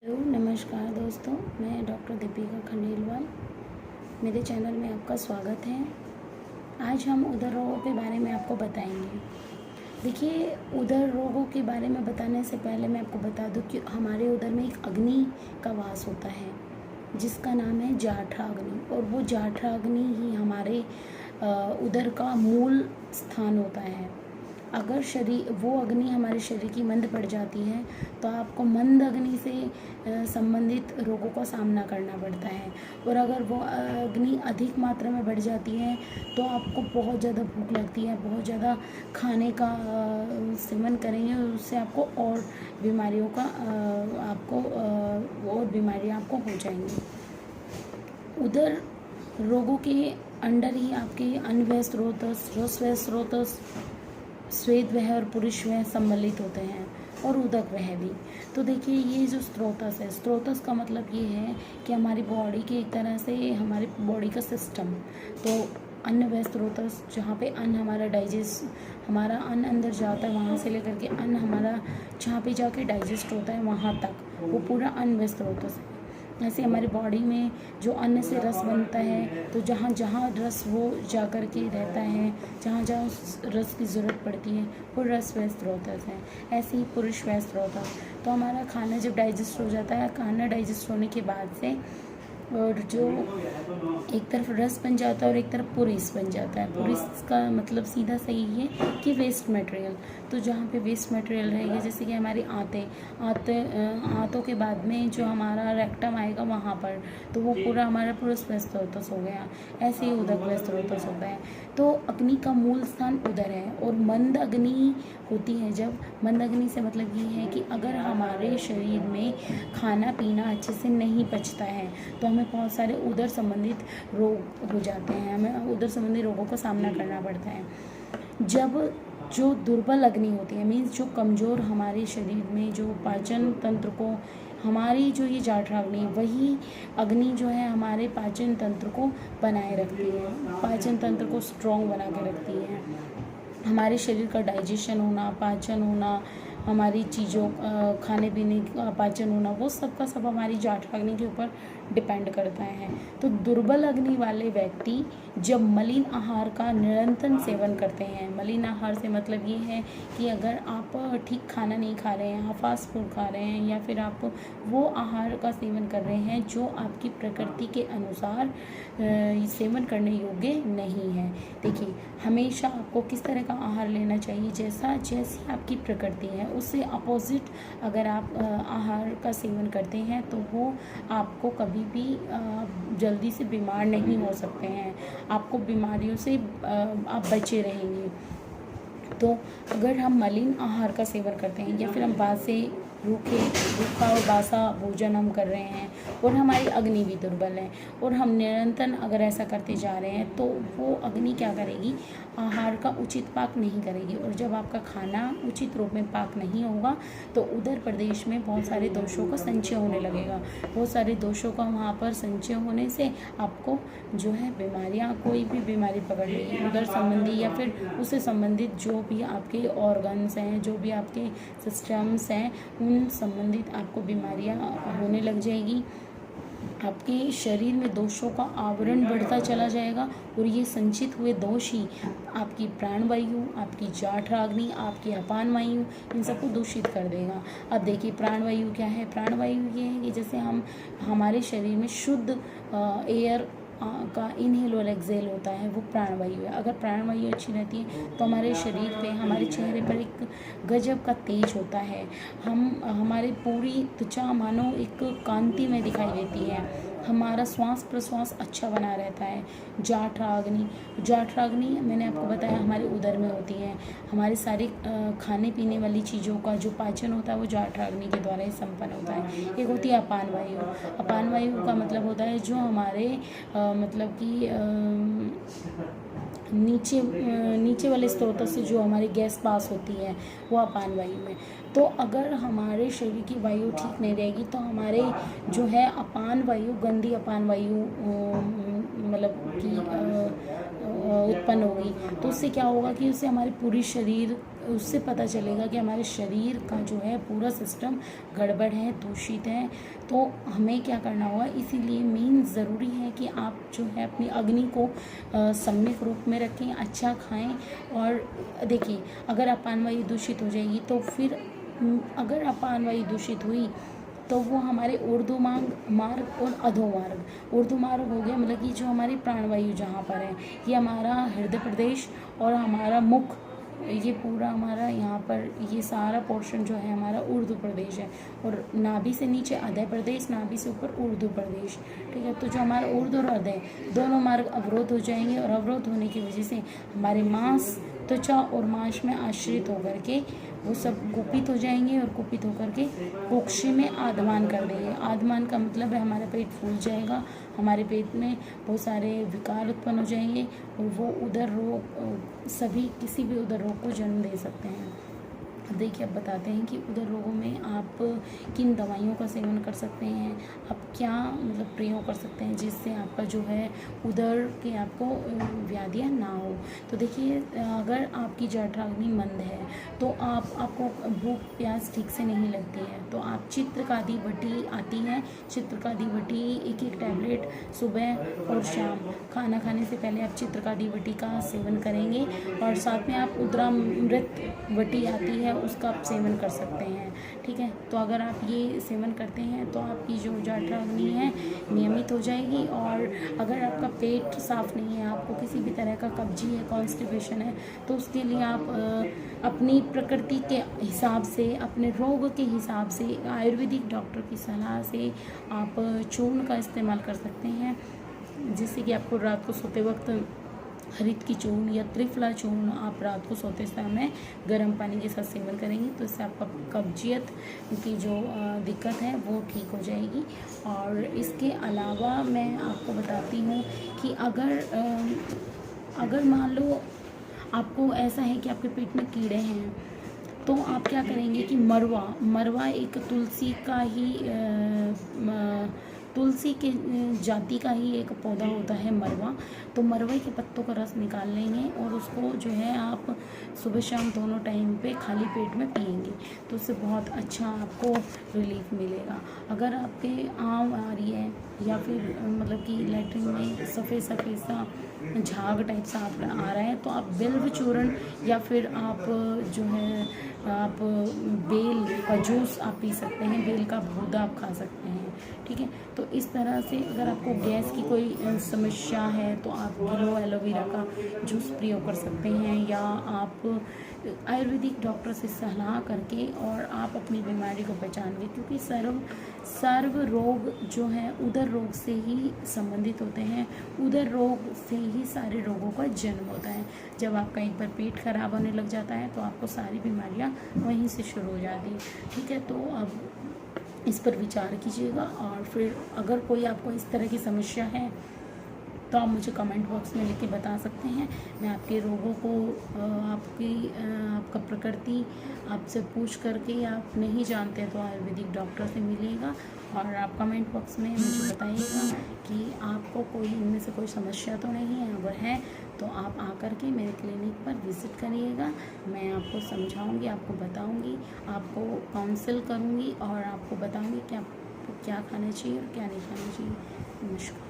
Hello नमस्कार दोस्तों, मैं डॉक्टर दीपिका खंडेलवाल। मेरे चैनल में आपका स्वागत है। आज हम उदर रोगों के बारे में आपको बताएंगे। देखिए, उदर रोगों के बारे में बताने से पहले मैं आपको बता दूं कि हमारे उदर में एक अग्नि का वास होता है जिसका नाम है जाठरा अग्नि, और वो जाठरा अग्नि ही हमारे उदर का मूल स्थान होता है। अगर वो अग्नि हमारे शरीर की मंद पड़ जाती है तो आपको मंद अग्नि से संबंधित रोगों का सामना करना पड़ता है, और अगर वो अग्नि अधिक मात्रा में बढ़ जाती है तो आपको बहुत ज़्यादा भूख लगती है, बहुत ज़्यादा खाने का सेवन करेंगे और उससे आपको और बीमारियों का और बीमारियाँ आपको हो जाएंगी। उधर रोगों के अंडर ही आपके अन्वय स्रोतस, रसवय स्रोतस, श्वेत वह और पुरुष वह सम्मिलित होते हैं, और उदक वह भी। तो देखिए, ये जो स्रोतस है, स्रोतस का मतलब ये है कि हमारी बॉडी के एक तरह से हमारी बॉडी का सिस्टम। तो अन्न वह स्रोतस, जहाँ पे अन्न हमारा अन्न अंदर जाता है, वहाँ से लेकर के अन्न हमारा जहाँ पे जाके डाइजेस्ट होता है वहाँ तक, वो पूरा अन्न वह स्रोतस है। ऐसे हमारी बॉडी में जो अन्न से रस बनता है, तो जहाँ जहाँ रस वो जा कर के रहता है, जहाँ जहाँ उस रस की ज़रूरत पड़ती है, वो रस वह स्रोतस है। ऐसे ही पुरुष वह स्रोतस। तो हमारा खाना जब डाइजेस्ट हो जाता है, खाना डाइजेस्ट होने के बाद से और जो एक तरफ रस बन जाता है और एक तरफ पुरीस बन जाता है। पुरीस का मतलब सीधा सही है कि वेस्ट मटेरियल। तो जहाँ पे वेस्ट मटेरियल रहेगा, जैसे कि हमारी आंतों के बाद में जो हमारा रेक्टम आएगा वहाँ पर, तो वो पूरा हमारा पुरुष व्यस्तोतस हो गया। ऐसे ही उदक व्यस्तोतस होता है। तो अग्नि का मूल स्थान उदर है, और मंद अग्नि होती है जब, मंद अग्नि से मतलब ये है कि अगर हमारे शरीर में खाना पीना अच्छे से नहीं पचता है तो हमें बहुत सारे उदर संबंधित रोग हो जाते हैं, हमें उदर संबंधी रोगों का सामना करना पड़ता है। जब जो दुर्बल अग्नि होती है, मीन्स जो कमज़ोर हमारे शरीर में जो पाचन तंत्र को, हमारी जो ये जाठरा अग्नि, वही अग्नि जो है हमारे पाचन तंत्र को बनाए रखती है, पाचन तंत्र को स्ट्रॉन्ग बना के रखती है। हमारे शरीर का डाइजेशन होना, पाचन होना, हमारी चीज़ों खाने पीने का पाचन होना, वो सब का सब हमारी जाठरा अग्नि के ऊपर डिपेंड करता है। तो दुर्बल अग्नि वाले व्यक्ति जब मलिन आहार का निरंतर सेवन करते हैं, मलिन आहार से मतलब ये है कि अगर आप ठीक खाना नहीं खा रहे हैं, आप फास्ट फूड खा रहे हैं, या फिर आप वो आहार का सेवन कर रहे हैं जो आपकी प्रकृति के अनुसार सेवन करने योग्य नहीं है। देखिए, हमेशा आपको किस तरह का आहार लेना चाहिए, जैसी आपकी प्रकृति है उससे अपोजिट अगर आप आहार का सेवन करते हैं तो वो आपको कभी भी जल्दी से बीमार नहीं हो सकते हैं, आपको बीमारियों से आप बचे रहेंगे। तो अगर हम मलिन आहार का सेवन करते हैं, या फिर हम रूखा और बासा भोजन हम कर रहे हैं, और हमारी अग्नि भी दुर्बल है, और हम निरंतर अगर ऐसा करते जा रहे हैं, तो वो अग्नि क्या करेगी, आहार का उचित पाक नहीं करेगी। और जब आपका खाना उचित रूप में पाक नहीं होगा तो उदर प्रदेश में बहुत सारे दोषों का संचय होने लगेगा। बहुत सारे दोषों का वहाँ पर संचय होने से आपको जो है बीमारियाँ, कोई भी बीमारी पकड़ लेगी उदर संबंधी, या फिर उससे संबंधित जो भी आपके ऑर्गन्स हैं, जो भी आपके सिस्टम्स हैं, उन संबंधित आपको बीमारियां होने लग जाएगी। आपके शरीर में दोषों का आवरण बढ़ता चला जाएगा, और ये संचित हुए दोष ही आपकी प्राणवायु, आपकी जाठरा अग्नि, आपकी अपान वायु, इन सबको दूषित कर देगा। अब देखिए, प्राणवायु क्या है। प्राणवायु ये है कि जैसे हमारे शरीर में शुद्ध एयर का इनहेल और एक्सेल होता है, वो प्राणवायु है। अगर प्राणवायु अच्छी रहती है तो हमारे शरीर पे, हमारे चेहरे पर एक गजब का तेज होता है, हमारी पूरी त्वचा मानो एक कांति में दिखाई देती है, हमारा श्वास प्रश्वास अच्छा बना रहता है। जाठरा अग्नि मैंने आपको बताया हमारे उदर में होती है। हमारे सारे खाने पीने वाली चीज़ों का जो पाचन होता है वो जाठरा अग्नि के द्वारा ही संपन्न होता है। एक होती है अपान वायु। अपान वायु का मतलब होता है जो हमारे मतलब कि नीचे वाले स्रोत से जो हमारी गैस पास होती है वो अपान वायु में। तो अगर हमारे शरीर की वायु ठीक नहीं रहेगी तो हमारे जो है अपान वायु, गंदी अपान वायु मतलब कि उत्पन्न होगी, तो उससे क्या होगा कि उससे हमारे पूरी शरीर, उससे पता चलेगा कि हमारे शरीर का जो है पूरा सिस्टम गड़बड़ है, दूषित है। तो हमें क्या करना होगा, इसीलिए मेन ज़रूरी है कि आप जो है अपनी अग्नि को सम्यक रूप में रखें, अच्छा खाएं। और देखिए, अगर अपान वायु दूषित हो जाएगी तो फिर अगर अपान वायु दूषित हुई तो वो हमारे ऊर्ध्व मार्ग और अधो मार्ग, ऊर्ध्व मार्ग हो गया मतलब कि जो हमारी प्राणवायु जहाँ पर है, ये हमारा हृदय प्रदेश और हमारा मुख, ये पूरा हमारा यहाँ पर ये सारा पोर्शन जो है हमारा ऊर्ध्व प्रदेश है। और नाभि से नीचे अधय प्रदेश, नाभि से ऊपर ऊर्ध्व प्रदेश, ठीक है। तो जो हमारा ऊर्ध्व और अधय दोनों मार्ग अवरोध हो जाएंगे, और अवरोध होने की वजह से हमारे मांस, त्वचा और मांस में आश्रित होकर के वो सब कुपित हो जाएंगे, और कुपित होकर के कुक्षि में आधमान कर देंगे। आधमान का मतलब है हमारा पेट फूल जाएगा, हमारे पेट में बहुत सारे विकार उत्पन्न हो जाएंगे, और वो उदर रोग, सभी किसी भी उदर रोग को जन्म दे सकते हैं। अब देखिए, अब बताते हैं कि उदर रोगों में आप किन दवाइयों का सेवन कर सकते हैं, आप क्या मतलब प्रयोग कर सकते हैं जिससे आपका जो है उदर के आपको व्याधियाँ ना हो। तो देखिए, अगर आपकी जठराग्नि मंद है तो आपको भूख प्यास ठीक से नहीं लगती है, तो आप चित्रकादि वटी आती है, चित्रकादि वटी एक टैबलेट सुबह और शाम खाना खाने से पहले आप चित्रकादि वटी का सेवन करेंगे। और साथ में आप उद्रामृत वटी आती है, उसका आप सेवन कर सकते हैं, ठीक है। तो अगर आप ये सेवन करते हैं तो आपकी जो जठराग्नि है नियमित हो जाएगी। और अगर आपका पेट साफ नहीं है, आपको किसी भी तरह का कब्जी है, कॉन्स्टिपेशन है, तो उसके लिए आप अपनी प्रकृति के हिसाब से, अपने रोग के हिसाब से आयुर्वेदिक डॉक्टर की सलाह से आप चूर्ण का इस्तेमाल कर सकते हैं, जिससे कि आपको रात को सोते वक्त हरित की चूर्ण या त्रिफला चूर्ण आप रात को सोते समय गर्म पानी के साथ सेवन करेंगे, तो इससे आपका कब्जियत की जो दिक्कत है वो ठीक हो जाएगी। और इसके अलावा मैं आपको बताती हूँ कि अगर मान लो आपको ऐसा है कि आपके पेट में कीड़े हैं, तो आप क्या करेंगे कि मरवा एक तुलसी के जाति का ही एक पौधा होता है मरवा। तो मरवा के पत्तों का रस निकाल लेंगे, और उसको जो है आप सुबह शाम दोनों टाइम पे खाली पेट में पिएंगे, तो उससे बहुत अच्छा आपको रिलीफ मिलेगा। अगर आपके आम आ रही है, या फिर मतलब कि लैट्रिन में सफ़ेद सा झाग टाइप सा आ रहा है, तो आप बिल्व चूर्ण या फिर आप जो है आप बेल का जूस आप पी सकते हैं, बेल का भूदा आप खा सकते हैं, ठीक है। तो इस तरह से अगर आपको गैस की कोई समस्या है तो आप गिलो एलोवेरा का जूस प्रयोग कर सकते हैं, या आप आयुर्वेदिक डॉक्टर से सलाह करके और आप अपनी बीमारी को पहचानेंगे, क्योंकि सर्व रोग जो है उदर रोग से ही संबंधित होते हैं। उदर रोग से ही सारे रोगों का जन्म होता है। जब आपका एक बार पेट खराब होने लग जाता है तो आपको सारी बीमारियां वहीं से शुरू हो जाती हैं, ठीक है। तो अब इस पर विचार कीजिएगा, और फिर अगर कोई आपको इस तरह की समस्या है तो आप मुझे कमेंट बॉक्स में लिख के बता सकते हैं। मैं आपके रोगों को आपका प्रकृति आपसे पूछ करके, आप नहीं जानते तो आयुर्वेदिक डॉक्टर से मिलिएगा, और आप कमेंट बॉक्स में मुझे बताइएगा कि आपको कोई इनमें से कोई समस्या तो नहीं है। अगर है तो आप आकर के मेरे क्लिनिक पर विज़िट करिएगा, मैं आपको समझाऊंगी, आपको बताऊंगी, आपको काउंसिल करूंगी, और आपको बताऊंगी कि आपको क्या खाना चाहिए और क्या नहीं खाना चाहिए। नमस्कार।